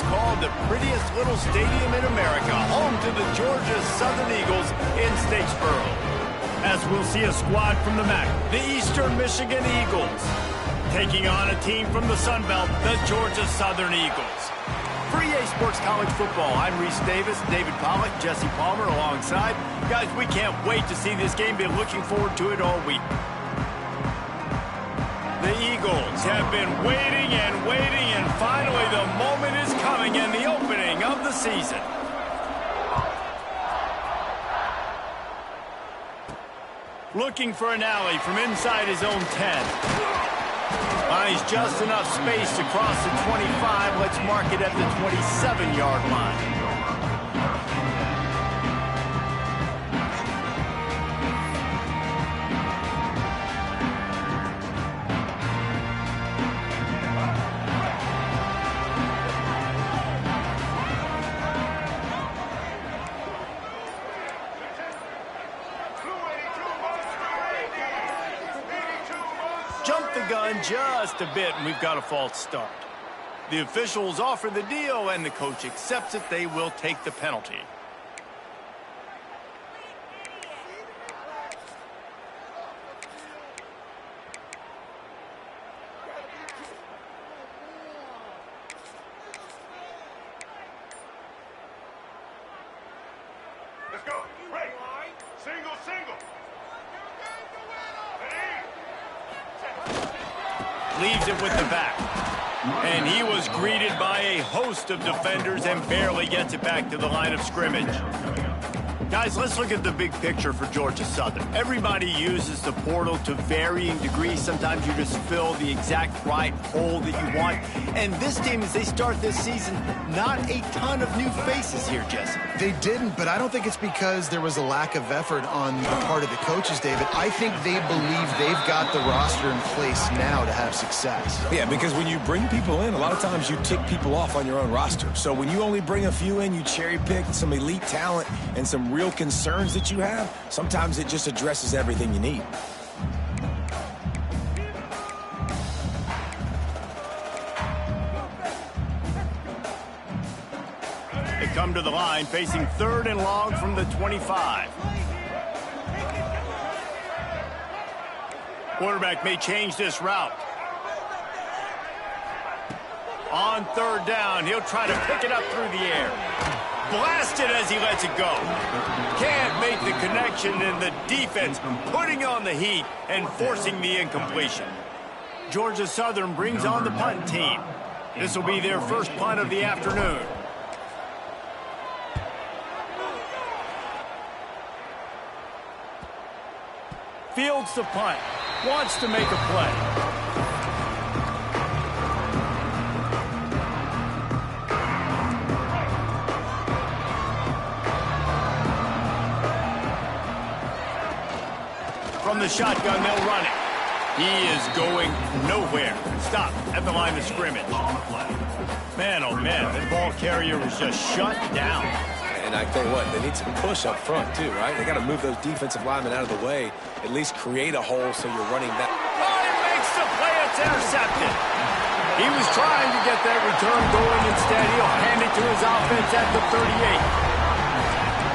called the prettiest little stadium in America, home to the Georgia Southern Eagles in Statesboro. As we'll see a squad from the MAC, the Eastern Michigan Eagles, taking on a team from the Sun Belt, the Georgia Southern Eagles. For EA Sports College Football, I'm Reese Davis, David Pollack, Jesse Palmer alongside. Guys, we can't wait to see this game. Been looking forward to it all week. The Eagles have been waiting, and finally the moment is coming and the opening of the season. Looking for an alley from inside his own 10. Finds just enough space to cross the 25. Let's mark it at the 27-yard line. Jump the gun just a bit, and we've got a false start. The officials offer the deal, and the coach accepts it. They will take the penalty. Let's go. Right. Single, single. Leaves it with the back. And he was greeted by a host of defenders and barely gets it back to the line of scrimmage. Guys, let's look at the big picture for Georgia Southern. Everybody uses the portal to varying degrees. Sometimes you just fill the exact right hole that you want. And this team, as they start this season, not a ton of new faces here, Jesse. They didn't, but I don't think it's because there was a lack of effort on the part of the coaches, David. I think they believe they've got the roster in place now to have success. Yeah, because when you bring people in, a lot of times you tick people off on your own roster. So when you only bring a few in, you cherry pick some elite talent and some real concerns that you have, sometimes it just addresses everything you need. They come to the line facing 3rd and long from the 25. Quarterback may change this route. On 3rd down, he'll try to pick it up through the air. Blasted as he lets it go. Can't make the connection, and the defense putting on the heat and forcing the incompletion. Georgia Southern brings on the punt team. This will be their first punt of the afternoon. Fields the punt. Wants to make a play. From the shotgun, they'll run it. He is going nowhere. Stop at the line of scrimmage. Man, oh man, the ball carrier was just shut down. And I tell you what, they need some push up front too, right? They got to move those defensive linemen out of the way, at least create a hole so you're running that. Oh, he makes the play. It's intercepted. He was trying to get that return going. Instead, he'll hand it to his offense at the 38.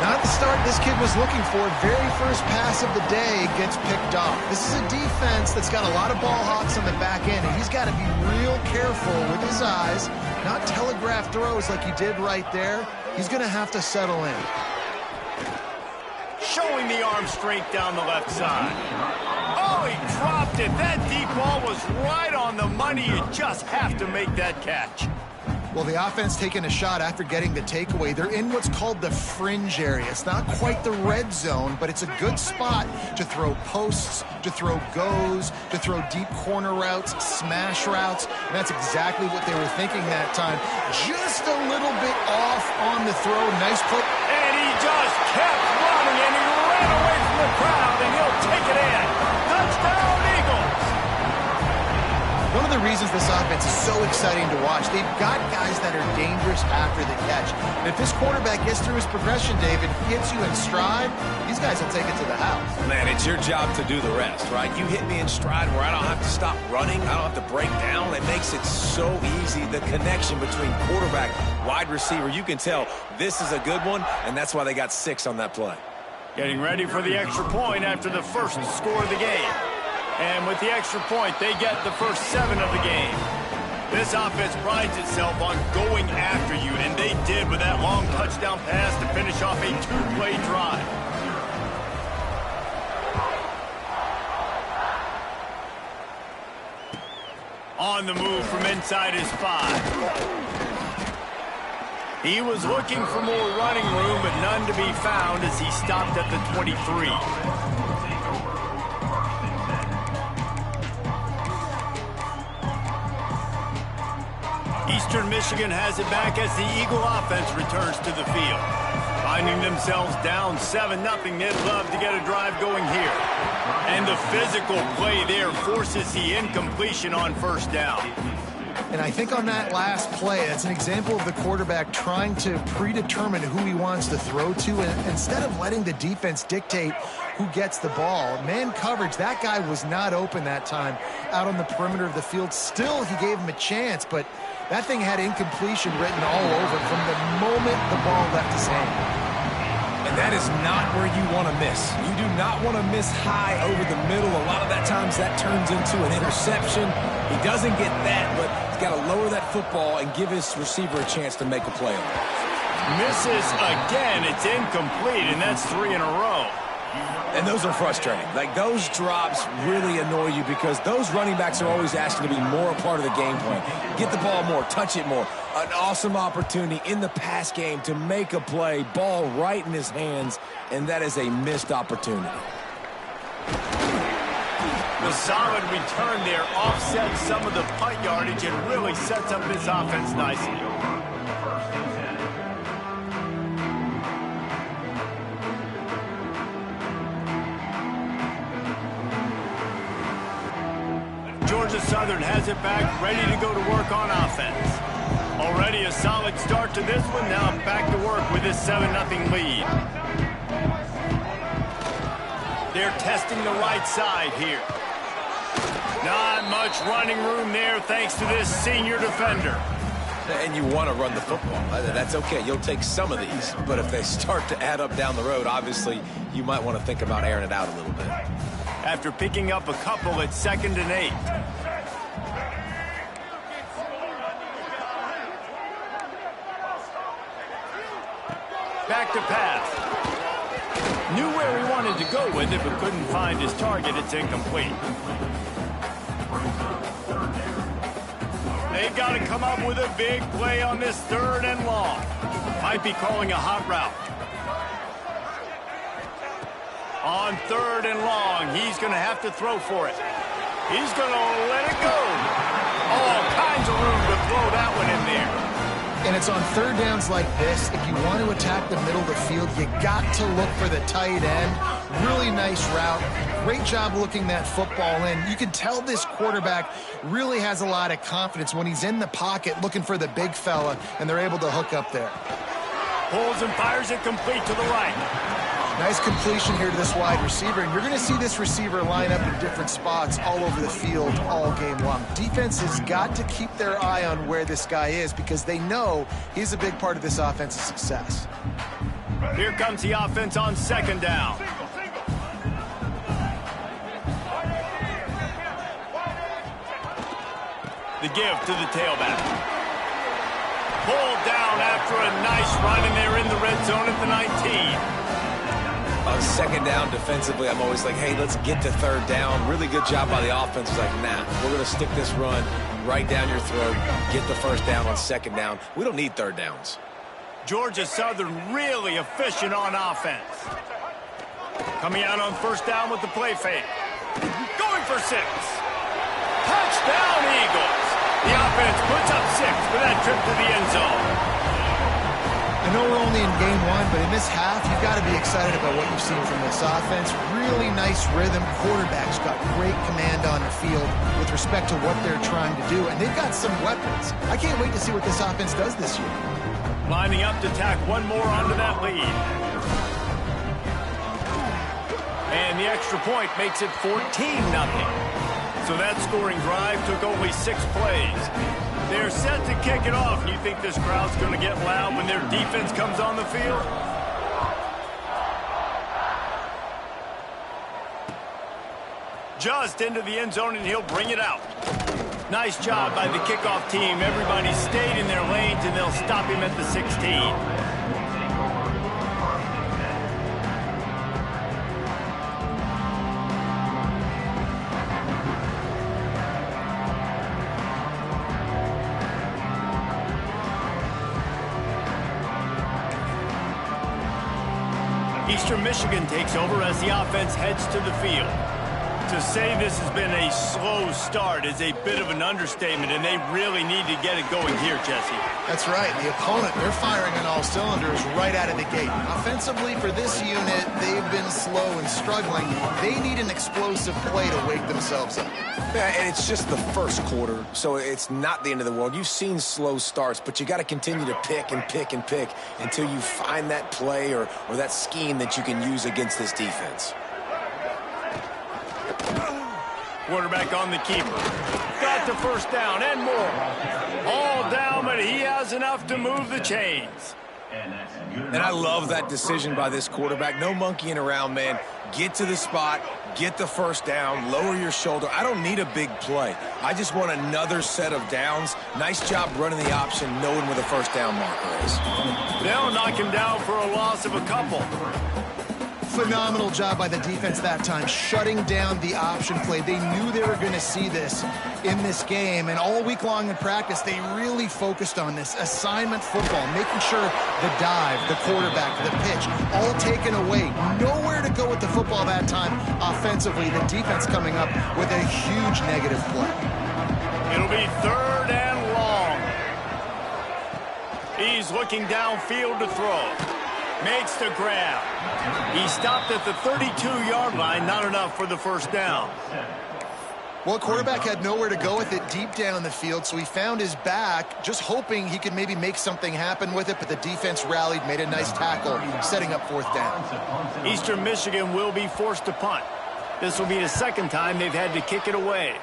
Not the start this kid was looking for. Very first pass of the day gets picked off. This is a defense that's got a lot of ball hawks on the back end, and he's got to be real careful with his eyes, not telegraph throws like he did right there. He's going to have to settle in. Showing the arm strength down the left side. Oh, he dropped it. That deep ball was right on the money. You just have to make that catch. Well, the offense taking a shot after getting the takeaway. They're in what's called the fringe area. It's not quite the red zone, but it's a good spot to throw posts, to throw goes, to throw deep corner routes, smash routes. And that's exactly what they were thinking that time. Just a little bit off on the throw. Nice play. And he just kept running, and he ran away from the crowd, and he'll take it in. Touchdown, Eagles! one of the reasons this offense is so exciting to watch, they've got guys that are dangerous after the catch. And if this quarterback gets through his progression, David, hits you in stride, these guys will take it to the house. Man, it's your job to do the rest, right? You hit me in stride where I don't have to stop running. I don't have to break down. It makes it so easy. The connection between quarterback, wide receiver, you can tell this is a good one, and that's why they got 6 on that play. Getting ready for the extra point after the first score of the game. And with the extra point, they get the first 7 of the game. This offense prides itself on going after you, and they did with that long touchdown pass to finish off a 2-play drive. On the move from inside his 5. He was looking for more running room, but none to be found as he stopped at the 23. Eastern Michigan has it back as the Eagle offense returns to the field. Finding themselves down 7-0, they'd love to get a drive going here. And the physical play there forces the incompletion on first down. And I think on that last play, that's an example of the quarterback trying to predetermine who he wants to throw to, and instead of letting the defense dictate who gets the ball. Man coverage, that guy was not open that time out on the perimeter of the field. Still, he gave him a chance, but that thing had incompletion written all over it from the moment the ball left his hand. And that is not where you want to miss. You do not want to miss high over the middle. A lot of that times that turns into an interception. He doesn't get that, but he's got to lower that football and give his receiver a chance to make a play on it. Misses again. It's incomplete, and that's 3 in a row. And those are frustrating. Like, those drops really annoy you because those running backs are always asking to be more a part of the game plan. Get the ball more, touch it more. An awesome opportunity in the pass game to make a play, ball right in his hands, and that is a missed opportunity. The solid return there offsets some of the punt yardage and really sets up this offense nicely. Georgia Southern has it back, ready to go to work on offense. Already a solid start to this one, now back to work with this 7-0 lead. They're testing the right side here. Not much running room there thanks to this senior defender. And you want to run the football. That's okay. You'll take some of these. But if they start to add up down the road, obviously, you might want to think about airing it out a little bit. After picking up a couple at 2nd and 8. Back to pass. Knew where he wanted to go with it, but couldn't find his target. It's incomplete. They've got to come up with a big play on this 3rd and long. Might be calling a hot route. On 3rd and long, he's going to have to throw for it. He's going to let it go. All kinds of room to throw that one in there. And it's on 3rd downs like this. If you want to attack the middle of the field, you got to look for the tight end. Really nice route. Great job looking that football in. You can tell this quarterback really has a lot of confidence when he's in the pocket looking for the big fella, and they're able to hook up there. Pulls and fires it complete to the right. Nice completion here to this wide receiver, and you're going to see this receiver line up in different spots all over the field all game long. Defense has got to keep their eye on where this guy is because they know he's a big part of this offense's success. Here comes the offense on 2nd down. The give to the tailback. Pulled down after a nice run, and they're in the red zone at the 19. On 2nd down defensively, I'm always like, hey, let's get to 3rd down. Really good job by the offense. It's like, nah, we're going to stick this run right down your throat, get the 1st down on 2nd down. We don't need 3rd downs. Georgia Southern really efficient on offense. Coming out on 1st down with the play fake. Going for 6. Touchdown, Eagles. The offense puts up 6 for that trip to the end zone. I know we're only in game one, but in this half, you've got to be excited about what you've seen from this offense. Really nice rhythm. Quarterback's got great command on the field with respect to what they're trying to do, and they've got some weapons. I can't wait to see what this offense does this year. Lining up to tack one more onto that lead. And the extra point makes it 14-0. So that scoring drive took only 6 plays. They're set to kick it off. You think this crowd's going to get loud when their defense comes on the field? Just into the end zone, and he'll bring it out. Nice job by the kickoff team. Everybody stayed in their lanes, and they'll stop him at the 16. Eastern Michigan takes over as the offense heads to the field. To say this has been a slow start is a bit of an understatement, and they really need to get it going here, Jesse. That's right. The opponent, they're firing on all cylinders right out of the gate. Offensively, for this unit, they've been slow and struggling. They need an explosive play to wake themselves up. Yeah, and it's just the first quarter, so it's not the end of the world. You've seen slow starts, but you got to continue to pick and pick and pick until you find that play or that scheme that you can use against this defense. Quarterback on the keeper. Got the first down and more. All down, but he has enough to move the chains. And I love that decision by this quarterback. No monkeying around, man. Get to the spot, get the first down, lower your shoulder. I don't need a big play. I just want another set of downs. Nice job running the option, knowing where the first down marker is. They'll knock him down for a loss of a couple. Phenomenal job by the defense that time, shutting down the option play. They knew they were going to see this in this game, and all week long in practice, they really focused on this assignment football, making sure the dive, the quarterback, the pitch, all taken away. Nowhere to go with the football that time offensively. The defense coming up with a huge negative play. It'll be 3rd and long. He's looking downfield to throw. Makes the grab. He stopped at the 32-yard line. Not enough for the first down. Well, quarterback had nowhere to go with it deep down the field, so he found his back, just hoping he could maybe make something happen with it, but the defense rallied, made a nice tackle, setting up 4th down. Eastern Michigan will be forced to punt. This will be the 2nd time they've had to kick it away.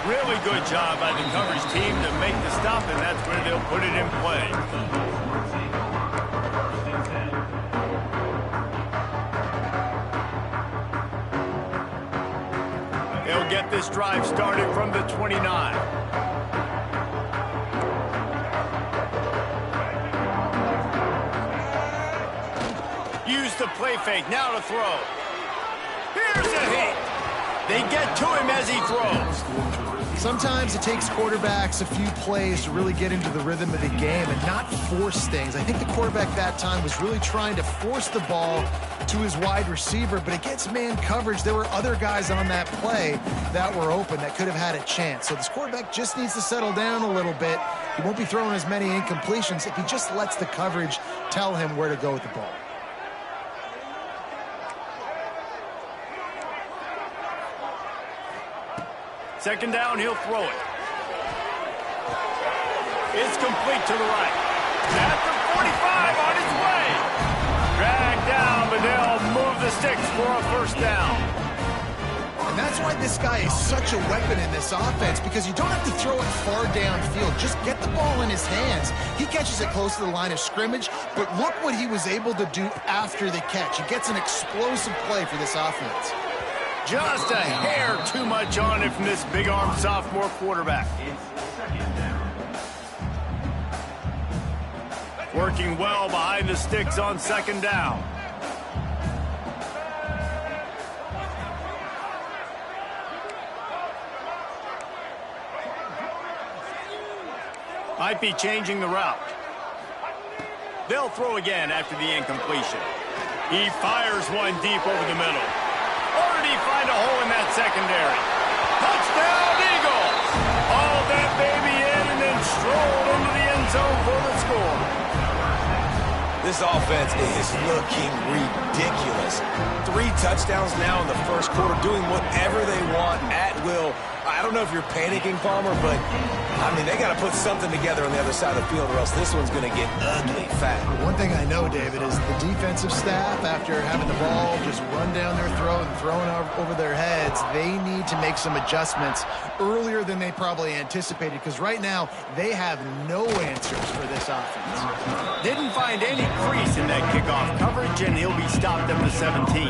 Really good job by the coverage team to make the stop, and that's where they'll put it in play. They'll get this drive started from the 29. Use the play fake, now to throw. Here's a hit. They get to him as he throws. Sometimes it takes quarterbacks a few plays to really get into the rhythm of the game and not force things. I think the quarterback that time was really trying to force the ball to his wide receiver, but against man coverage, there were other guys on that play that were open that could have had a chance. So this quarterback just needs to settle down a little bit. He won't be throwing as many incompletions if he just lets the coverage tell him where to go with the ball. Second down, he'll throw it. It's complete to the right. At the 45 on his way. Dragged down, but they'll move the sticks for a first down. And that's why this guy is such a weapon in this offense, because you don't have to throw it far downfield. Just get the ball in his hands. He catches it close to the line of scrimmage, but look what he was able to do after the catch. He gets an explosive play for this offense. Just a hair too much on it from this big-armed sophomore quarterback. Working well behind the sticks on 2nd down. Might be changing the route. They'll throw again after the incompletion. He fires one deep over the middle. Or did he find a hole in that secondary? Touchdown, Eagles! Oh, that baby This offense is looking ridiculous. 3 touchdowns now in the first quarter, doing whatever they want at will. I don't know if you're panicking, Palmer, but, I mean, they got to put something together on the other side of the field or else this one's going to get ugly fast. One thing I know, David, is the defensive staff, after having the ball just run down their throat and thrown over their heads, they need to make some adjustments earlier than they probably anticipated, because right now they have no answers for this offense. Didn't find any crease in that kickoff coverage, and he'll be stopped at the 17.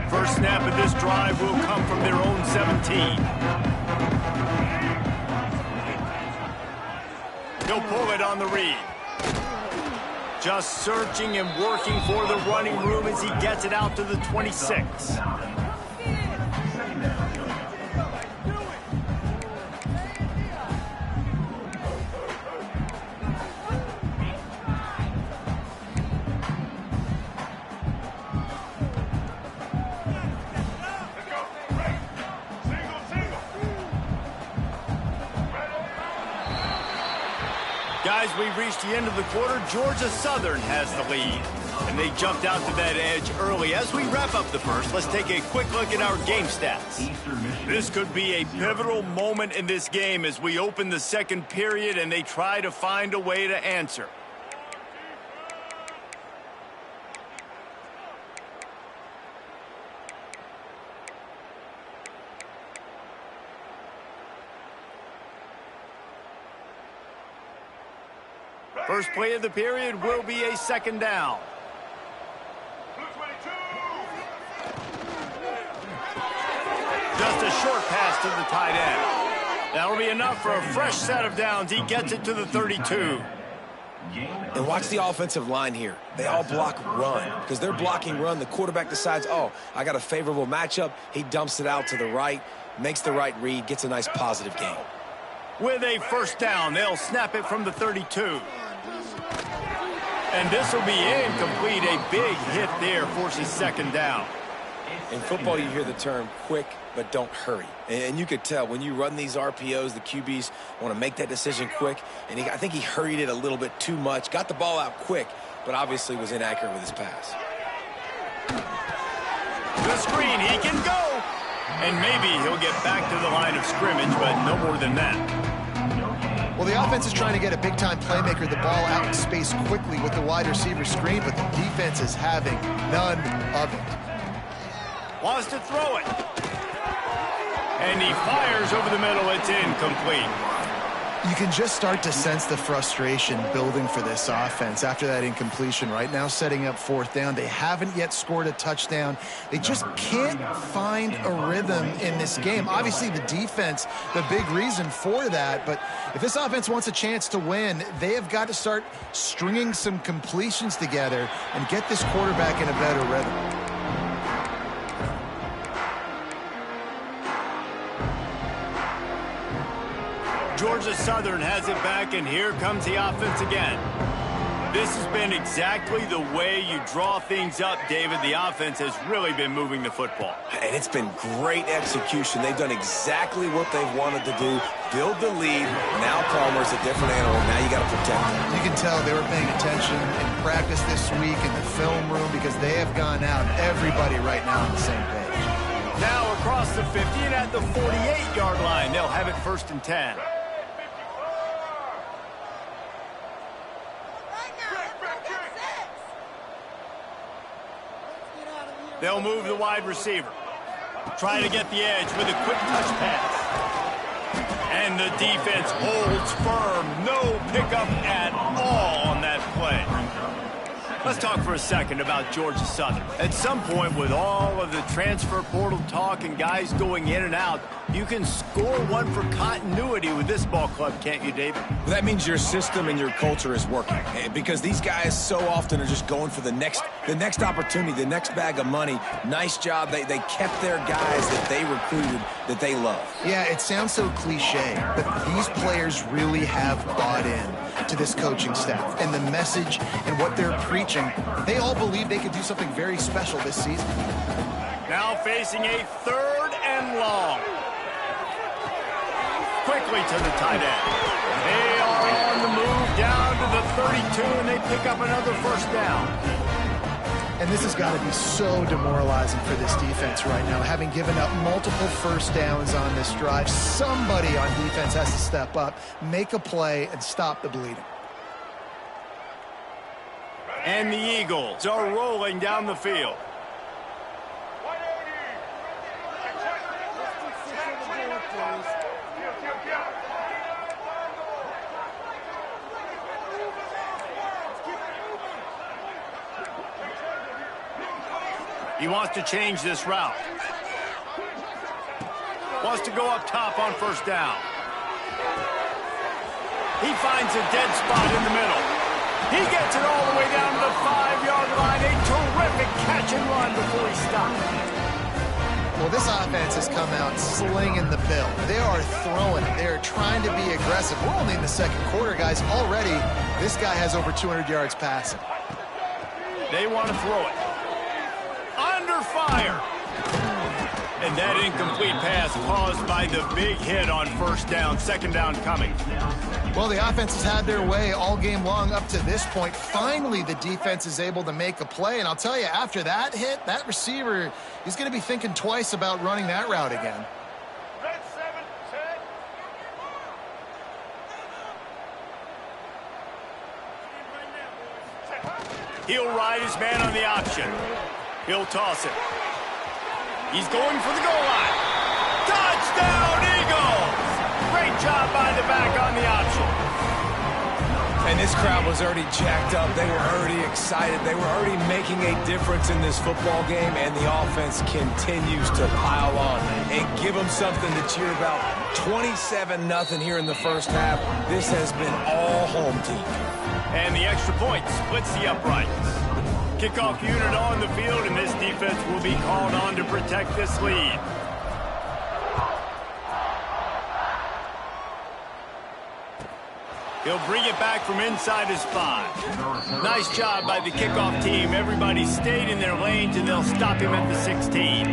First snap of this drive will come from their own 17. He'll pull it on the read. Just searching and working for the running room as he gets it out to the 26. Guys, we've reached the end of the quarter. Georgia Southern has the lead, and they jumped out to that edge early. As we wrap up the first, let's take a quick look at our game stats. This could be a pivotal moment in this game as we open the second period and they try to find a way to answer. First play of the period will be a second down. Just a short pass to the tight end. That'll be enough for a fresh set of downs. He gets it to the 32. And watch the offensive line here. They all block run. Because they're blocking run, the quarterback decides, oh, I got a favorable matchup. He dumps it out to the right, makes the right read, gets a nice positive gain. With a first down, they'll snap it from the 32. And this will be incomplete. A big hit there forces second down. In football, you hear the term quick, but don't hurry. And you could tell when you run these RPOs, the QBs want to make that decision quick. And I think he hurried it a little bit too much. Got the ball out quick, but obviously was inaccurate with his pass. The screen, he can go. And maybe he'll get back to the line of scrimmage, but no more than that. Well, the offense is trying to get a big-time playmaker the ball out in space quickly with the wide receiver screen, but the defense is having none of it. Wants to throw it. And he fires over the middle. It's incomplete. You can just start to sense the frustration building for this offense after that incompletion. Right now, setting up fourth down. They haven't yet scored a touchdown. They just can't find a rhythm in this game. Obviously, the defense, the big reason for that. But if this offense wants a chance to win, they have got to start stringing some completions together and get this quarterback in a better rhythm. Georgia Southern has it back, and here comes the offense again. This has been exactly the way you draw things up, David. The offense has really been moving the football. And it's been great execution. They've done exactly what they've wanted to do. Build the lead. Now Palmer's a different animal. Now you got to protect him. You can tell they were paying attention in practice this week in the film room because they have gone out, everybody right now on the same page. Now across the 50 and at the 48-yard line, they'll have it first and 10. They'll move the wide receiver. Try to get the edge with a quick touch pass. And the defense holds firm. No pickup at all on that play. Let's talk for a second about Georgia Southern. At some point, with all of the transfer portal talk and guys going in and out, you can score one for continuity with this ball club, can't you, David? Well, that means your system and your culture is working. Because these guys so often are just going for the next opportunity, the next bag of money. Nice job. They kept their guys that they recruited that they love. Yeah, it sounds so cliche, but these players really have bought in. to this coaching staff and the message and what they're preaching. They all believe they could do something very special this season. Now facing a 3rd and long. Quickly to the tight end. They are on the move down to the 32, and they pick up another first down. And this has got to be so demoralizing for this defense right now, having given up multiple first downs on this drive. Somebody on defense has to step up, make a play, and stop the bleeding. And the Eagles are rolling down the field. He wants to change this route. Wants to go up top on first down. He finds a dead spot in the middle. He gets it all the way down to the 5-yard line. A terrific catch and run before he stopped. Well, this offense has come out slinging the bill. They are throwing it. They are trying to be aggressive. We're only in the second quarter, guys. Already, this guy has over 200 yards passing. They want to throw it. Under fire. And that incomplete pass caused by the big hit on first down. Second down coming. Well, the offense has had their way all game long up to this point. Finally, the defense is able to make a play. And I'll tell you, after that hit, that receiver, he's going to be thinking twice about running that route again. Red 7, set. He'll ride his man on the option. He'll toss it. He's going for the goal line. Touchdown, Eagles! Great job by the back on the option. And this crowd was already jacked up. They were already excited. They were already making a difference in this football game, and the offense continues to pile on and give them something to cheer about. 27-0 here in the first half. This has been all home team. And the extra point splits the uprights. Kickoff unit on the field, and this defense will be called on to protect this lead. He'll bring it back from inside his 5. Nice job by the kickoff team. Everybody stayed in their lanes, and they'll stop him at the 16.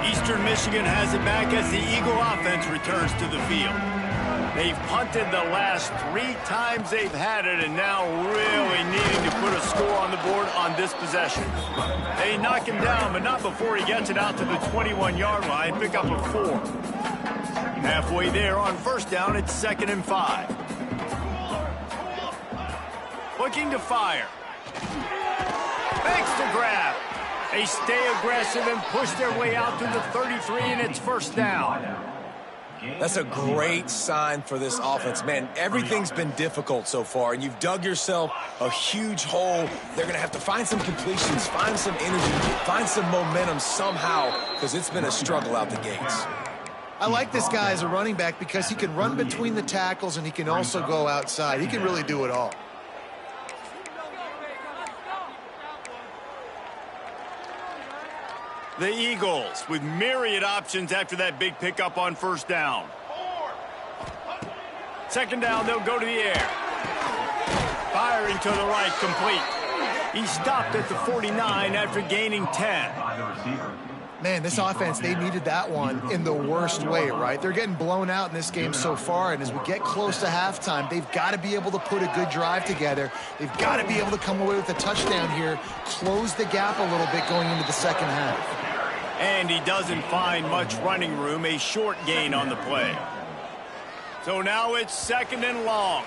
Eastern Michigan has it back as the Eagle offense returns to the field. They've punted the last 3 times they've had it, and now really needing to put a score on the board on this possession. They knock him down, but not before he gets it out to the 21-yard line, pick up a 4. Halfway there on first down, it's 2nd and 5. Looking to fire. Thanks to grab. They stay aggressive and push their way out to the 33, and it's first down. That's a great sign for this offense. Man, everything's been difficult so far, and you've dug yourself a huge hole. They're going to have to find some completions, find some energy, find some momentum somehow, because it's been a struggle out the gates. I like this guy as a running back because he can run between the tackles and he can also go outside. He can really do it all. The Eagles with myriad options after that big pickup on first down. Second down, they'll go to the air. Firing to the right, complete. He stopped at the 49 after gaining 10. Man, this offense, they needed that one in the worst way, right? They're getting blown out in this game so far, and as we get close to halftime, they've got to be able to put a good drive together. They've got to be able to come away with a touchdown here, close the gap a little bit going into the second half. And he doesn't find much running room, a short gain on the play. So now it's 2nd and long.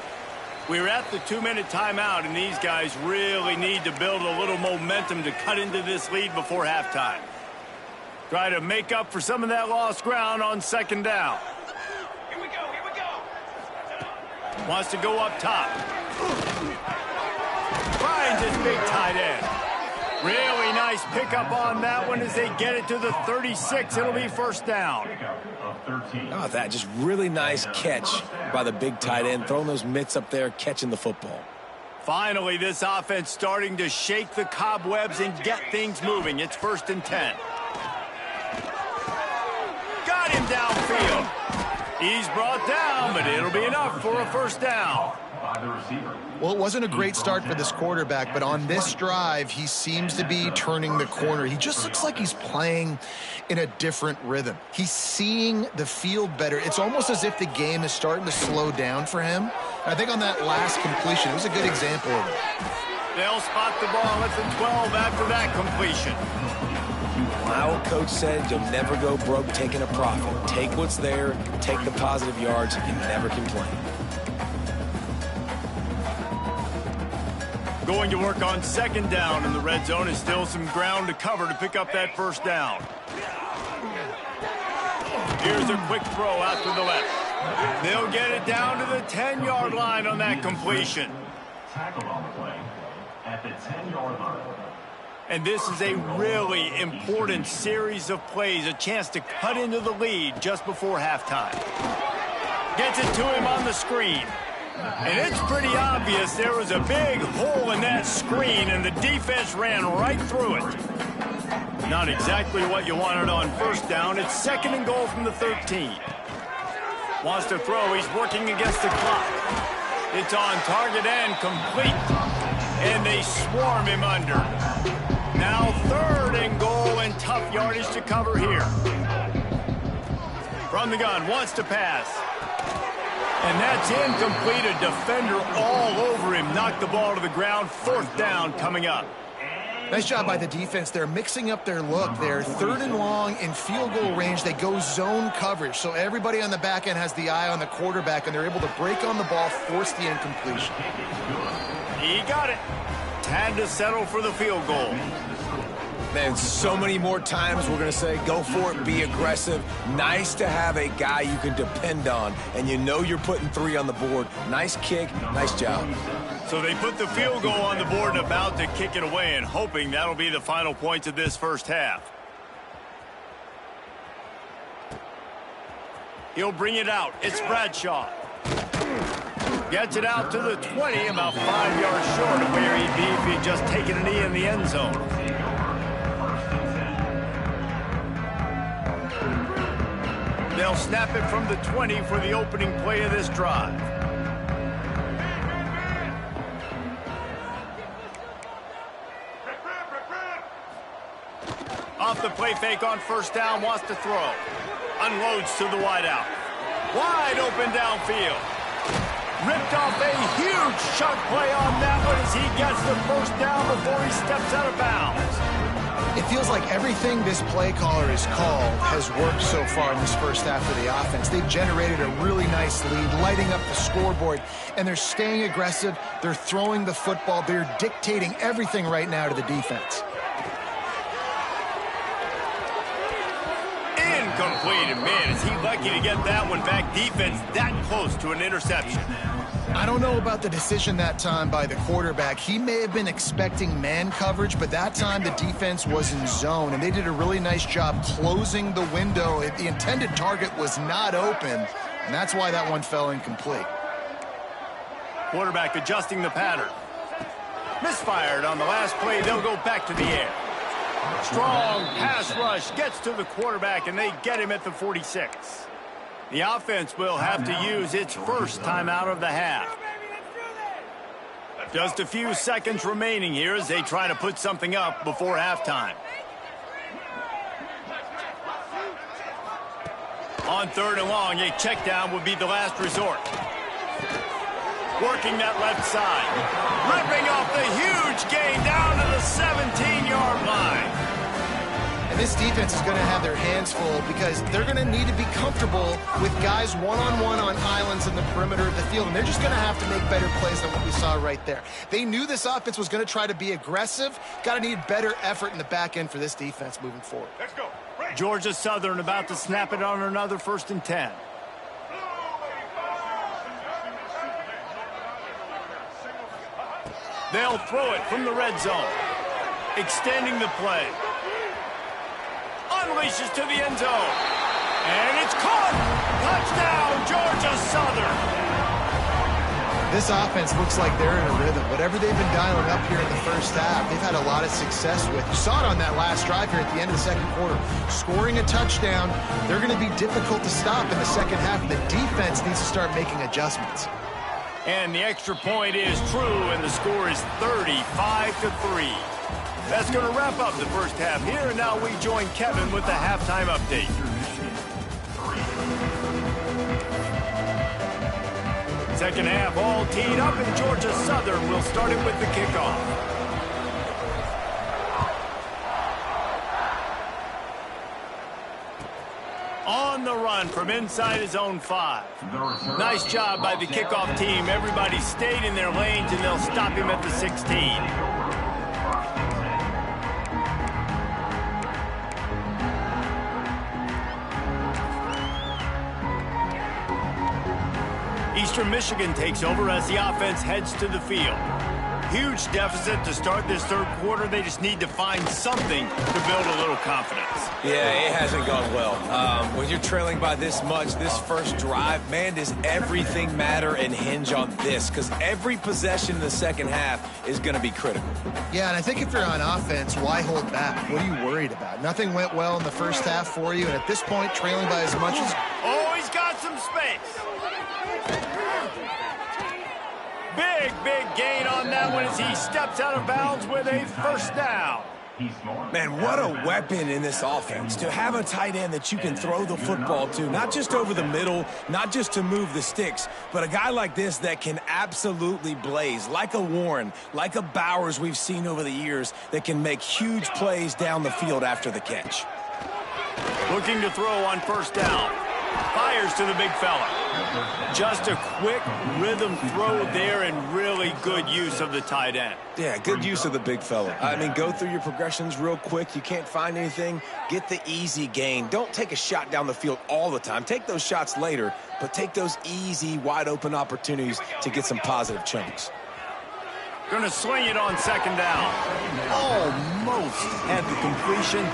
We're at the 2-minute timeout, and these guys really need to build a little momentum to cut into this lead before halftime. Try to make up for some of that lost ground on second down. Here we go. Wants to go up top. Finds his big tight end. Really nice pickup on that one as they get it to the 36. It'll be first down. How about that? Just really nice catch by the big tight end, throwing those mitts up there, catching the football. Finally, this offense starting to shake the cobwebs and get things moving. It's 1st and 10. downfield. He's brought down, but it'll be enough for a first down. Well, it wasn't a great start for this quarterback, but on this drive, he seems to be turning the corner. He just looks like he's playing in a different rhythm. He's seeing the field better. It's almost as if the game is starting to slow down for him. And I think on that last completion, it was a good example of it. They'll spot the ball at the 12 after that completion. My old coach said you'll never go broke taking a profit. Take what's there, take the positive yards, and never complain. Going to work on second down in the red zone is still some ground to cover to pick up that first down. Here's a quick throw out to the left. They'll get it down to the 10-yard line on that completion. Tackle on the play at the 10-yard line. And this is a really important series of plays, a chance to cut into the lead just before halftime. Gets it to him on the screen. And it's pretty obvious there was a big hole in that screen, and the defense ran right through it. Not exactly what you wanted on first down. It's second and goal from the 13. Wants to throw. He's working against the clock. It's on target and complete. And they swarm him under. Now third and goal and tough yardage to cover here. From the gun, wants to pass. And that's incomplete. A defender all over him. Knocked the ball to the ground. Fourth down coming up. Nice job by the defense. They're mixing up their look. They're third and long in field goal range. They go zone coverage. So everybody on the back end has the eye on the quarterback, and they're able to break on the ball, force the incompletion. He got it. Had to settle for the field goal. Man, so many more times we're going to say, go for it, be aggressive. Nice to have a guy you can depend on, and you know you're putting 3 on the board. Nice kick, nice job. So they put the field goal on the board and about to kick it away, and hoping that'll be the final points of this first half. He'll bring it out. It's Bradshaw. Gets it out to the 20, about 5 yards short of where he'd be if he'd just taken a knee in the end zone. They'll snap it from the 20 for the opening play of this drive. Off the play fake on first down, wants to throw. Unloads to the wideout. Wide open downfield. Ripped off a huge chunk play on that one as he gets the first down before he steps out of bounds. It feels like everything this play caller has called has worked so far in this first half of the offense. They've generated a really nice lead, lighting up the scoreboard, and they're staying aggressive. They're throwing the football. They're dictating everything right now to the defense. Incomplete, and man, is he lucky to get that one back. Defense that close to an interception. I don't know about the decision that time by the quarterback. He may have been expecting man coverage, but that time the defense was in zone, and they did a really nice job closing the window. The intended target was not open, and that's why that one fell incomplete. Quarterback adjusting the pattern. Misfired on the last play. They'll go back to the air. Strong pass rush gets to the quarterback, and they get him at the 46. The offense will have to use its first timeout of the half. Just a few seconds remaining here as they try to put something up before halftime. On third and long, a check down would be the last resort. Working that left side. Ripping off the huge gain down to the 17-yard line. And this defense is going to have their hands full because they're going to need to be comfortable with guys one-on-one on islands in the perimeter of the field, and they're just going to have to make better plays than what we saw right there. They knew this offense was going to try to be aggressive. Got to need better effort in the back end for this defense moving forward. Let's go. Right. Georgia Southern about to snap it on another 1st and 10. They'll throw it from the red zone. Extending the play. Unleashes to the end zone. And it's caught! Touchdown, Georgia Southern! This offense looks like they're in a rhythm. Whatever they've been dialing up here in the first half, they've had a lot of success with. You saw it on that last drive here at the end of the second quarter. Scoring a touchdown, they're going to be difficult to stop in the second half. The defense needs to start making adjustments. And the extra point is true, and the score is 35-3. That's going to wrap up the first half here, and now we join Kevin with the halftime update. Second half all teed up, and Georgia Southern will start it with the kickoff. On the run from inside his own 5. Nice job by the kickoff team. Everybody stayed in their lanes, and they'll stop him at the 16. Eastern Michigan takes over as the offense heads to the field. Huge deficit to start this third quarter. They just need to find something to build a little confidence. Yeah, it hasn't gone well. When you're trailing by this much, this first drive, man, does everything matter and hinge on this? Because every possession in the second half is going to be critical. Yeah, and I think if you're on offense, why hold back? What are you worried about? Nothing went well in the first half for you, and at this point, trailing by as much as... Oh, he's got some space. Big gain on that one as he steps out of bounds with a first down. Man, what a weapon in this offense to have a tight end that you can throw the football to, not just over the middle, not just to move the sticks, but a guy like this that can absolutely blaze, like a Warren, like a Bowers we've seen over the years, that can make huge plays down the field after the catch. Looking to throw on first down. Fires to the big fella. Just a quick rhythm throw there and really good use of the tight end. Yeah, good use of the big fella. I mean, go through your progressions real quick. You can't find anything. Get the easy gain. Don't take a shot down the field all the time. Take those shots later, but take those easy, wide-open opportunities to get some positive chunks. Going to swing it on second down. Almost had the completion,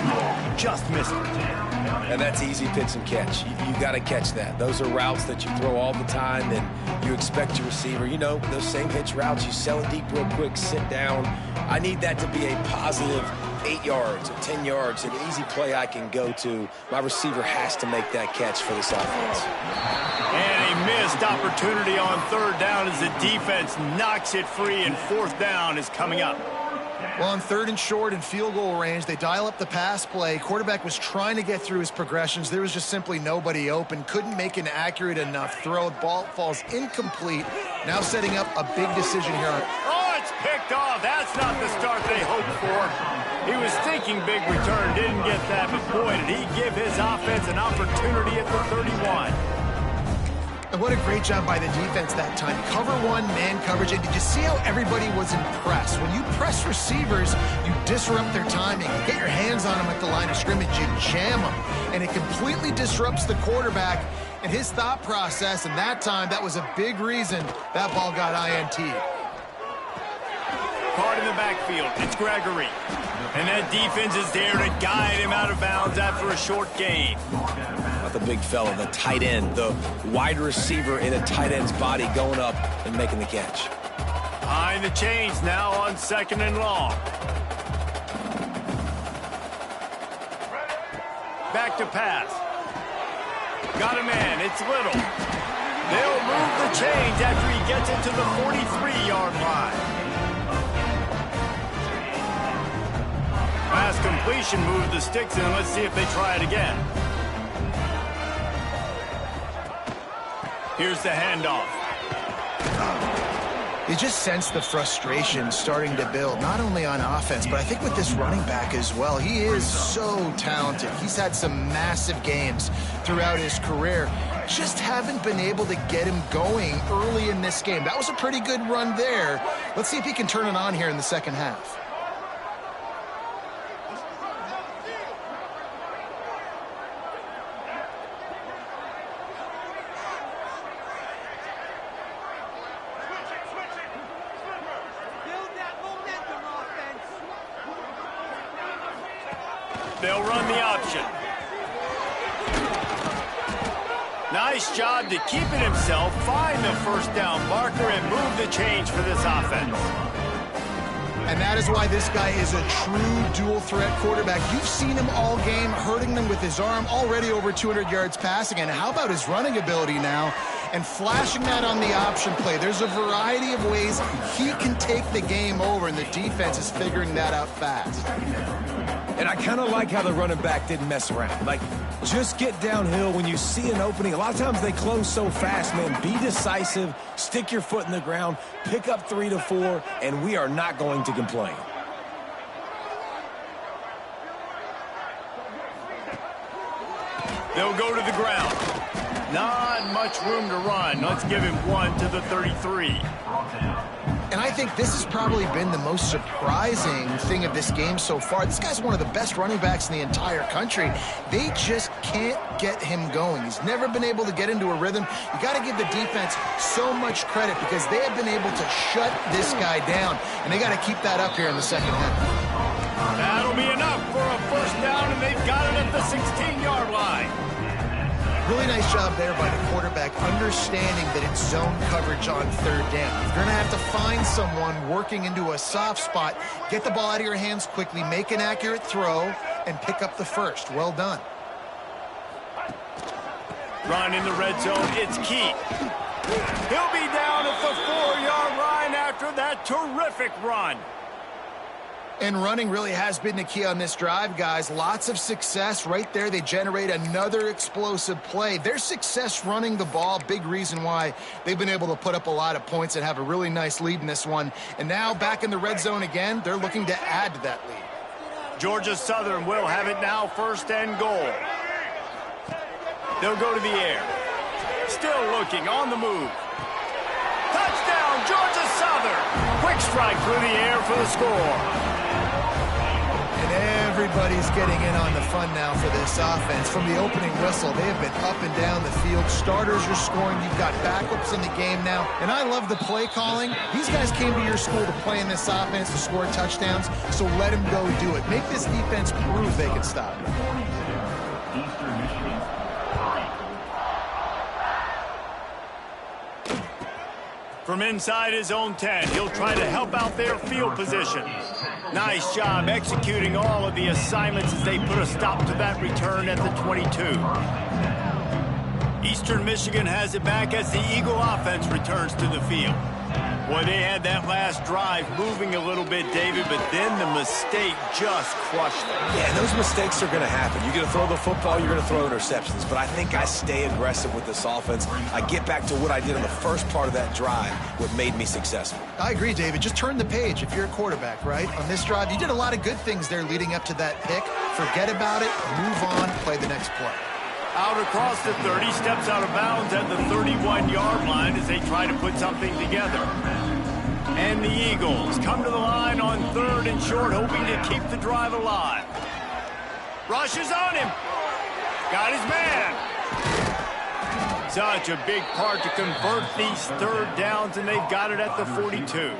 just missed it. And that's easy pitch and catch. You got to catch that. Those are routes that you throw all the time, and you expect your receiver, you know, those same hitch routes, you sell it deep real quick, sit down. I need that to be a positive 8 yards or 10 yards, an easy play I can go to. My receiver has to make that catch for this offense. And a missed opportunity on third down as the defense knocks it free, and fourth down is coming up. Well, on third and short and field goal range, they dial up the pass play. Quarterback was trying to get through his progressions. There was just simply nobody open. Couldn't make an accurate enough throw. Ball falls incomplete. Now setting up a big decision here. Oh, it's picked off. That's not the start they hoped for. He was thinking big return, didn't get that, but boy, did he give his offense an opportunity at the 31. And what a great job by the defense that time. Cover one, man coverage, and did you see how everybody was impressed? When you press receivers, you disrupt their timing. You get your hands on them at the line of scrimmage, you jam them, and it completely disrupts the quarterback and his thought process, and that time, that was a big reason that ball got INT. Caught in the backfield, it's Gregory. And that defense is there to guide him out of bounds after a short gain. Not the big fella, the tight end, the wide receiver in a tight end's body going up and making the catch. Behind the chains now on second and long. Back to pass. Got a man, it's Little. They'll move the chains after he gets it to the 43-yard line. Pass completion moved the sticks in. Let's see if they try it again. Here's the handoff. You just sense the frustration starting to build, not only on offense, but I think with this running back as well. He is so talented. He's had some massive games throughout his career. Just haven't been able to get him going early in this game. That was a pretty good run there. Let's see if he can turn it on here in the second half. They'll run the option. Nice job to keep it himself, find the first down marker, and move the change for this offense. And that is why this guy is a true dual-threat quarterback. You've seen him all game, hurting them with his arm, already over 200 yards passing. And how about his running ability now? And flashing that on the option play. There's a variety of ways he can take the game over, and the defense is figuring that out fast. And I kind of like how the running back didn't mess around. Like, just get downhill when you see an opening. A lot of times they close so fast, man. Be decisive, stick your foot in the ground, pick up 3 to 4, and we are not going to complain. They'll go to the ground. Not much room to run. Let's give him 1 to the 33. And I think this has probably been the most surprising thing of this game so far. This guy's one of the best running backs in the entire country. They just can't get him going. He's never been able to get into a rhythm. You got to give the defense so much credit because they have been able to shut this guy down, and they got to keep that up here in the second half. That'll be enough for a first down, and they've got it at the 16-yard line. Really nice job there by the quarterback, understanding that it's zone coverage on third down. You're going to have to find someone working into a soft spot, get the ball out of your hands quickly, make an accurate throw, and pick up the first. Well done. Run in the red zone, it's key. He'll be down at the 4-yard line after that terrific run. And running really has been the key on this drive, guys. Lots of success right there. They generate another explosive play. Their success running the ball, big reason why they've been able to put up a lot of points and have a really nice lead in this one. And now back in the red zone again, they're looking to add to that lead. Georgia Southern will have it now, 1st and goal. They'll go to the air. Still looking, on the move. Touchdown, Georgia Southern. Quick strike through the air for the score. And everybody's getting in on the fun now for this offense. From the opening whistle, they have been up and down the field. Starters are scoring. You've got backups in the game now. And I love the play calling. These guys came to your school to play in this offense to score touchdowns, so let them go do it. Make this defense prove they can stop it. Eastern Michigan, 3. From inside his own 10, he'll try to help out their field position. Nice job executing all of the assignments as they put a stop to that return at the 22. Eastern Michigan has it back as the Eagle offense returns to the field. Boy, they had that last drive moving a little bit, David, but then the mistake just crushed them. Yeah, those mistakes are going to happen. You're going to throw the football, you're going to throw interceptions. But I think I stay aggressive with this offense. I get back to what I did in the first part of that drive, what made me successful. I agree, David. Just turn the page if you're a quarterback, right? On this drive, you did a lot of good things there leading up to that pick. Forget about it, move on, play the next play. Out across the 30, steps out of bounds at the 31-yard line as they try to put something together. And the Eagles come to the line on 3rd and short, hoping to keep the drive alive. Rushes on him. Got his man. Such a big part to convert these 3rd downs, and they've got it at the 42.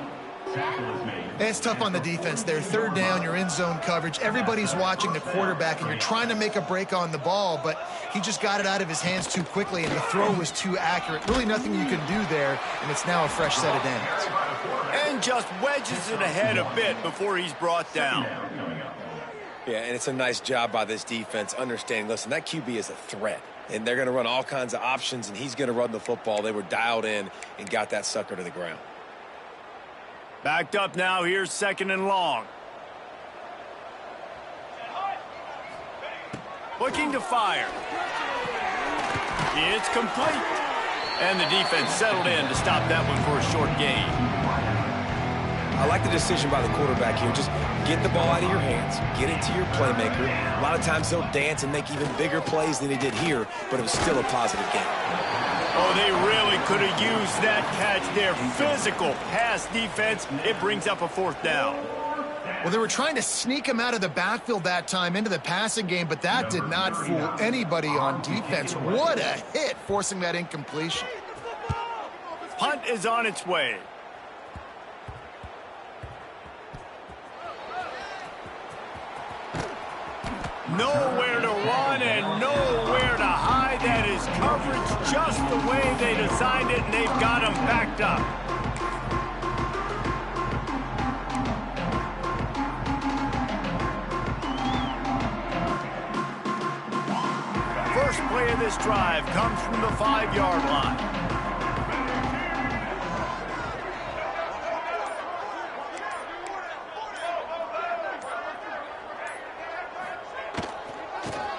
It's tough on the defense there. 3rd down, you're in zone coverage. Everybody's watching the quarterback, and you're trying to make a break on the ball, but he just got it out of his hands too quickly, and the throw was too accurate. Really nothing you can do there, and it's now a fresh set of downs. And just wedges it ahead a bit before he's brought down. Yeah, and it's a nice job by this defense understanding, listen, that QB is a threat. And they're going to run all kinds of options, and he's going to run the football. They were dialed in and got that sucker to the ground. Backed up now, here's 2nd and long. Looking to fire. It's complete. And the defense settled in to stop that one for a short gain. I like the decision by the quarterback here. Just get the ball out of your hands. Get it to your playmaker. A lot of times he'll dance and make even bigger plays than he did here, but it was still a positive game. Oh, they really could have used that catch there. Physical pass defense. It brings up a 4th down. Well, they were trying to sneak him out of the backfield that time into the passing game, but that did not fool anybody on defense. What a hit, forcing that incompletion. Punt is on its way. Nowhere to run and nowhere to hide. That is his coverage just the way they designed it, and they've got him backed up. First play of this drive comes from the 5-yard line.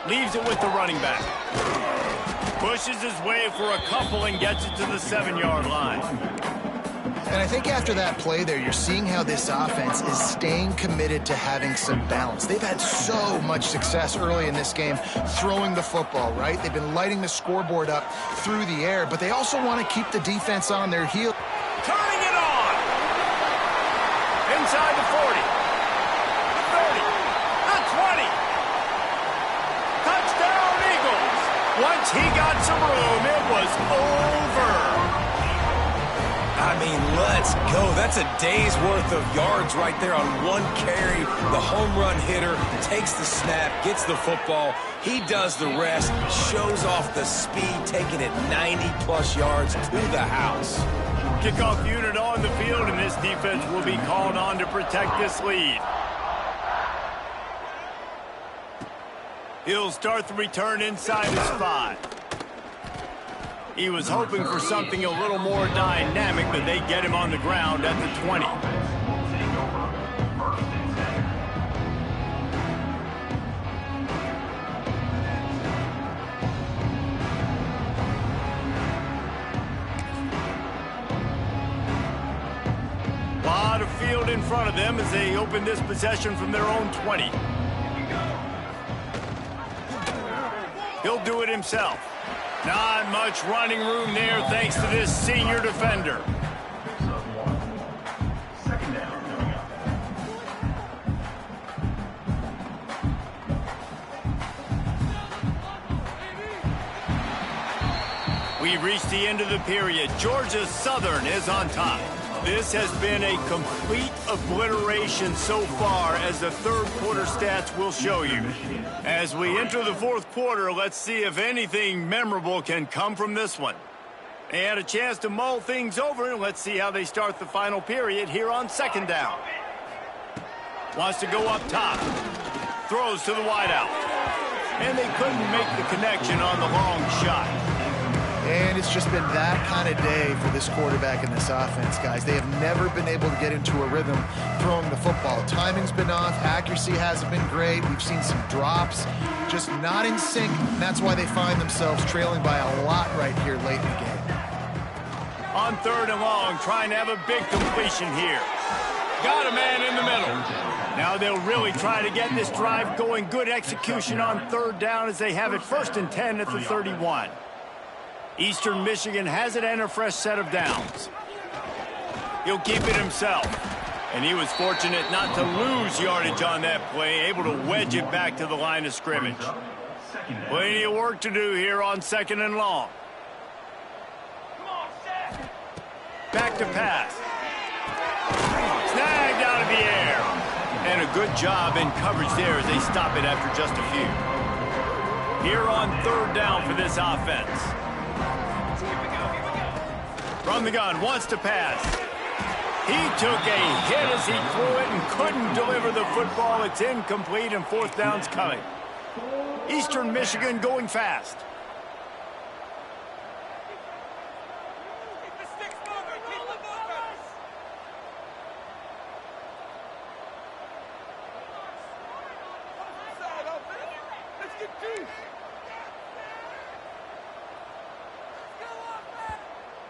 Leaves it with the running back. Pushes his way for a couple and gets it to the 7-yard line. And I think after that play there, you're seeing how this offense is staying committed to having some balance. They've had so much success early in this game throwing the football, right? They've been lighting the scoreboard up through the air, but they also want to keep the defense on their heels. Turning it on! Inside the 40. The 30. The 20. Touchdown, Eagles! Once he got some room, it was over. I mean, let's go. That's a day's worth of yards right there on one carry. The home run hitter takes the snap, gets the football. He does the rest, shows off the speed, taking it 90-plus yards to the house. Kickoff unit on the field, and this defense will be called on to protect this lead. He'll start the return inside his 5. He was hoping for something a little more dynamic, but they get him on the ground at the 20. A lot of field in front of them as they open this possession from their own 20. He'll do it himself. Not much running room there thanks to this senior defender. Second down coming up. We've reached the end of the period. Georgia Southern is on top. This has been a complete obliteration so far, as the third quarter stats will show you. As we enter the fourth quarter, let's see if anything memorable can come from this one. They had a chance to mull things over, and let's see how they start the final period here on second down. Wants to go up top. Throws to the wideout. And they couldn't make the connection on the long shot. And it's just been that kind of day for this quarterback and this offense, guys. They have never been able to get into a rhythm throwing the football. Timing's been off. Accuracy hasn't been great. We've seen some drops, just not in sync. And that's why they find themselves trailing by a lot right here late in the game. On third and long, trying to have a big completion here. Got a man in the middle. Now they'll really try to get this drive going. Good execution on third down as they have it 1st and 10 at the 31. Eastern Michigan has it and a fresh set of downs. He'll keep it himself. And he was fortunate not to lose yardage on that play, able to wedge it back to the line of scrimmage. Plenty of work to do here on 2nd and long. Back to pass. Snagged out of the air. And a good job in coverage there as they stop it after just a few. Here on third down for this offense. From the gun, wants to pass. He took a hit as he threw it and couldn't deliver the football. It's incomplete, and 4th down's coming. Eastern Michigan going fast.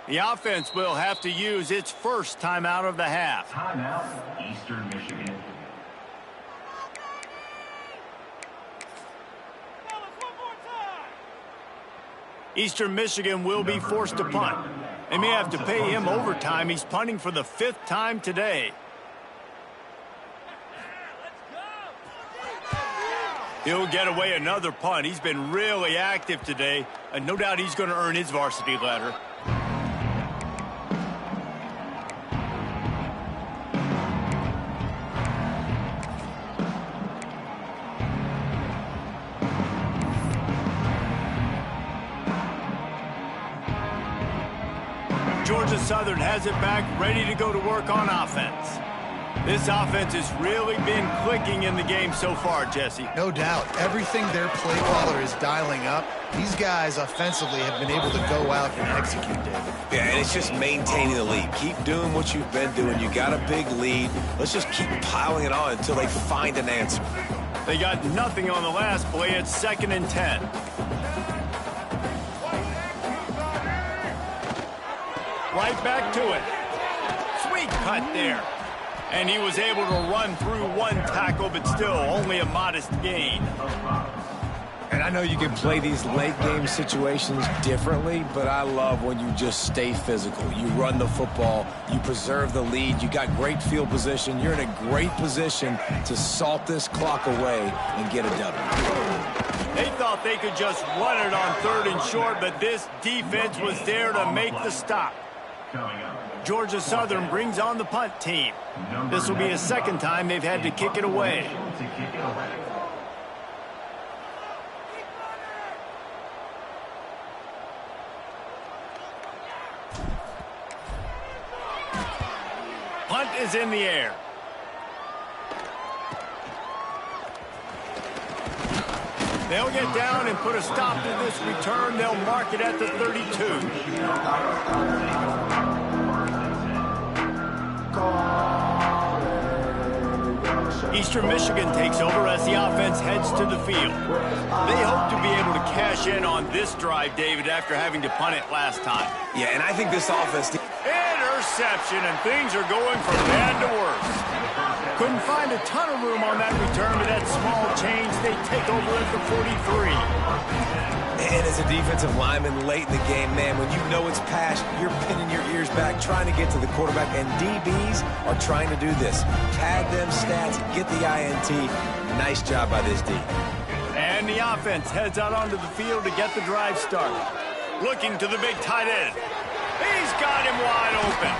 The offense will have to use its first timeout of the half. Timeout, Eastern Michigan. Eastern Michigan will be forced to punt. They may have to pay him overtime. He's punting for the 5th time today. He'll get away another punt. He's been really active today, and no doubt he's going to earn his varsity letter. Georgia Southern has it back, ready to go to work on offense. This offense has really been clicking in the game so far, Jesse. No doubt. Everything their play caller is dialing up, these guys offensively have been able to go out and execute, David. Yeah, and it's just maintaining the lead. Keep doing what you've been doing. You got a big lead. Let's just keep piling it on until they find an answer. They got nothing on the last play. It's 2nd and 10. Right back to it. Sweet cut there. And he was able to run through one tackle, but still only a modest gain. And I know you can play these late game situations differently, but I love when you just stay physical. You run the football, you preserve the lead, you got great field position, you're in a great position to salt this clock away and get a W. They thought they could just run it on 3rd and short, but this defense was there to make the stop. Georgia Southern brings on the punt team. This will be the 2nd time they've had to kick it away. Punt is in the air. They'll get down and put a stop to this return. They'll mark it at the 32. Eastern Michigan takes over as the offense heads to the field. They hope to be able to cash in on this drive, David, after having to punt it last time. Yeah, and I think this offense... Interception, and things are going from bad to worse. Couldn't find a ton of room on that return, but that small change, they take over at the 43. And as a defensive lineman late in the game, man, when you know it's past, you're pinning your ears back, trying to get to the quarterback, and DBs are trying to do this. Pad them stats, get the INT. Nice job by this D. And the offense heads out onto the field to get the drive started. Looking to the big tight end. He's got him wide open.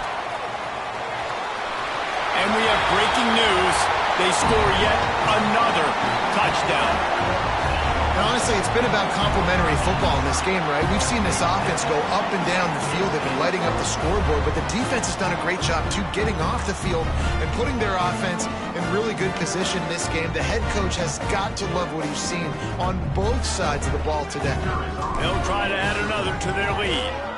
And we have breaking news. They score yet another touchdown. And honestly, it's been about complementary football in this game, right? We've seen this offense go up and down the field. They've been lighting up the scoreboard, but the defense has done a great job, too, getting off the field and putting their offense in really good position in this game. The head coach has got to love what he's seen on both sides of the ball today. They'll try to add another to their lead.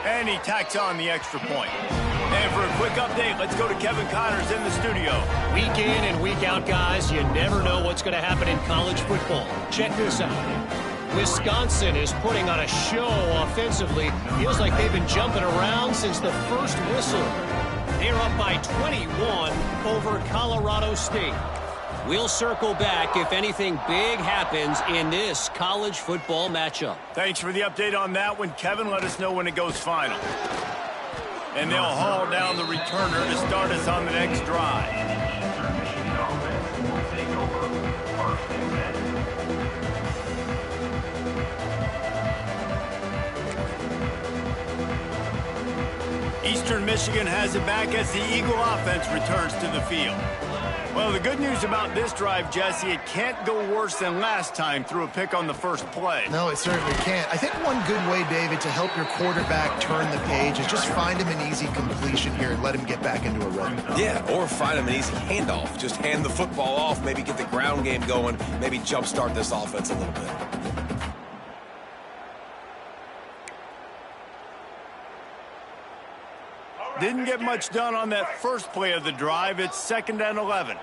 And he tacks on the extra point. And for a quick update, let's go to Kevin Connors in the studio. Week in and week out, guys, you never know what's going to happen in college football. Check this out. Wisconsin is putting on a show offensively. Feels like they've been jumping around since the first whistle. They're up by 21 over Colorado State. We'll circle back if anything big happens in this college football matchup. Thanks for the update on that one, Kevin. Let us know when it goes final. And they'll haul down the returner to start us on the next drive. Eastern Michigan has it back as the Eagle offense returns to the field. Well, the good news about this drive, Jesse, it can't go worse than last time through a pick on the first play. No, it certainly can't. I think one good way, David, to help your quarterback turn the page is just find him an easy completion here and let him get back into a rhythm. Yeah, or find him an easy handoff. Just hand the football off, maybe get the ground game going, maybe jumpstart this offense a little bit. Didn't get much done on that first play of the drive. It's 2nd and 11.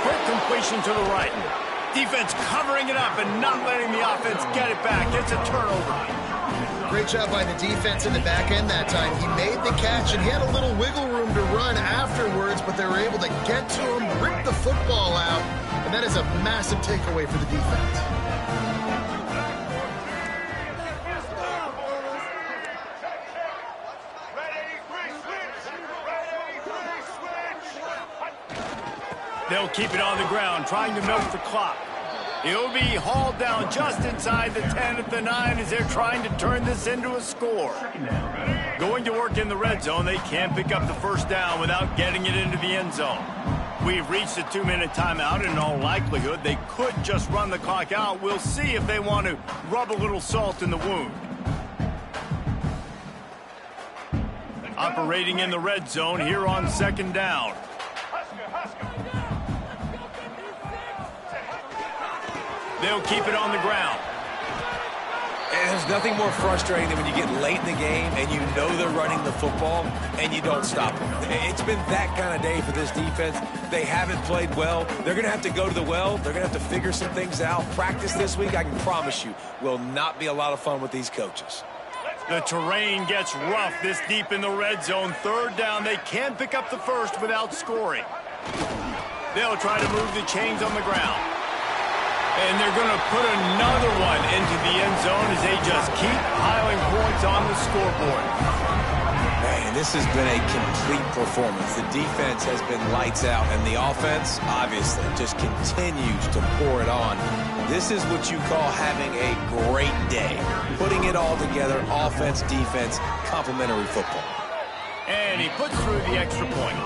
Quick completion to the right. Defense covering it up and not letting the offense get it back. It's a turnover. Great job by the defense in the back end that time. He made the catch, and he had a little wiggle room to run afterwards, but they were able to get to him, rip the football out, and that is a massive takeaway for the defense. They'll keep it on the ground, trying to milk the clock. He'll be hauled down just inside the 10 at the 9 as they're trying to turn this into a score. Going to work in the red zone, they can't pick up the first down without getting it into the end zone. We've reached a 2-minute timeout. In all likelihood, they could just run the clock out. We'll see if they want to rub a little salt in the wound. Operating in the red zone here on 2nd down. They'll keep it on the ground. And there's nothing more frustrating than when you get late in the game and you know they're running the football and you don't stop them. It's been that kind of day for this defense. They haven't played well. They're going to have to go to the well. They're going to have to figure some things out. Practice this week, I can promise you, will not be a lot of fun with these coaches. The terrain gets rough this deep in the red zone. 3rd down. They can't pick up the first without scoring. They'll try to move the chains on the ground. And they're going to put another one into the end zone as they just keep piling points on the scoreboard. Man, this has been a complete performance. The defense has been lights out, and the offense, obviously, just continues to pour it on. This is what you call having a great day. Putting it all together, offense, defense, complementary football. And he puts through the extra point.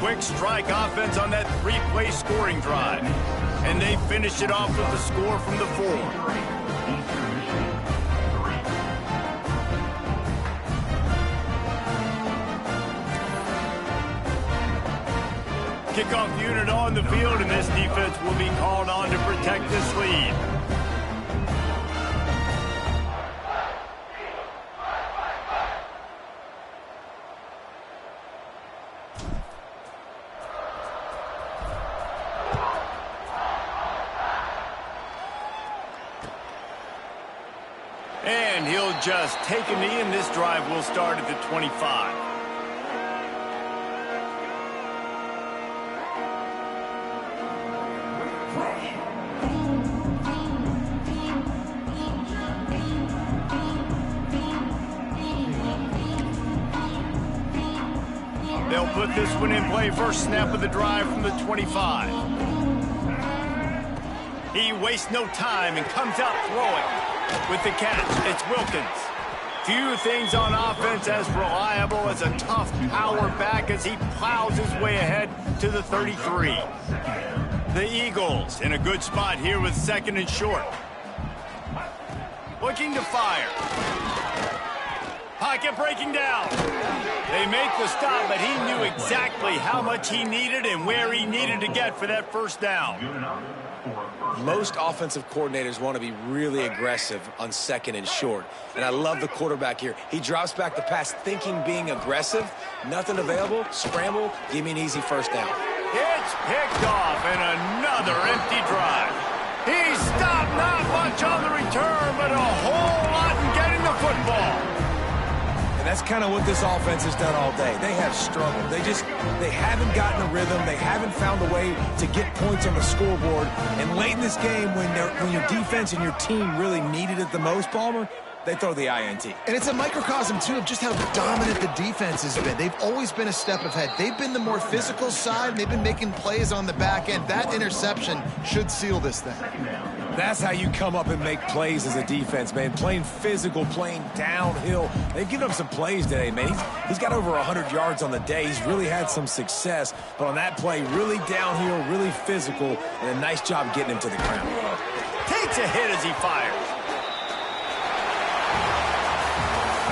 Quick strike offense on that 3-play scoring drive. And they finish it off with the score from the 4. Kickoff unit on the field, and this defense will be called on to protect this lead. And he'll just take a knee, and this drive will start at the 25. They'll put this one in play. First snap of the drive from the 25. He wastes no time and comes out throwing. With the catch, it's Wilkins. Few things on offense as reliable as a tough power back as he plows his way ahead to the 33. The Eagles in a good spot here with 2nd and short. Looking to fire. Pocket breaking down. They make the stop, but he knew exactly how much he needed and where he needed to get for that first down. Most offensive coordinators want to be really aggressive on 2nd and short. And I love the quarterback here. He drops back the pass thinking being aggressive. Nothing available. Scramble. Give me an easy first down. It's picked off and another empty drive. He stopped not much on the return, but a whole lot in getting the football. And that's kind of what this offense has done all day. They have struggled. They haven't gotten a rhythm. They haven't found a way to get points on the scoreboard. And late in this game, when your defense and your team really needed it the most, Palmer, they throw the INT. And it's a microcosm, too, of just how dominant the defense has been. They've always been a step ahead. They've been the more physical side, and they've been making plays on the back end. That interception should seal this thing. That's how you come up and make plays as a defense, man. Playing physical, playing downhill. They've given him some plays today, man. He's got over 100 yards on the day. He's really had some success. But on that play, really downhill, really physical, and a nice job getting him to the ground. Takes a hit as he fires.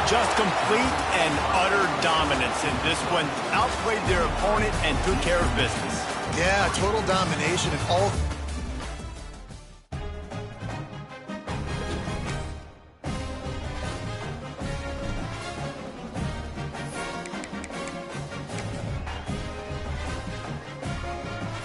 Just complete and utter dominance in this one. Outplayed their opponent and took care of business. Yeah, total domination in all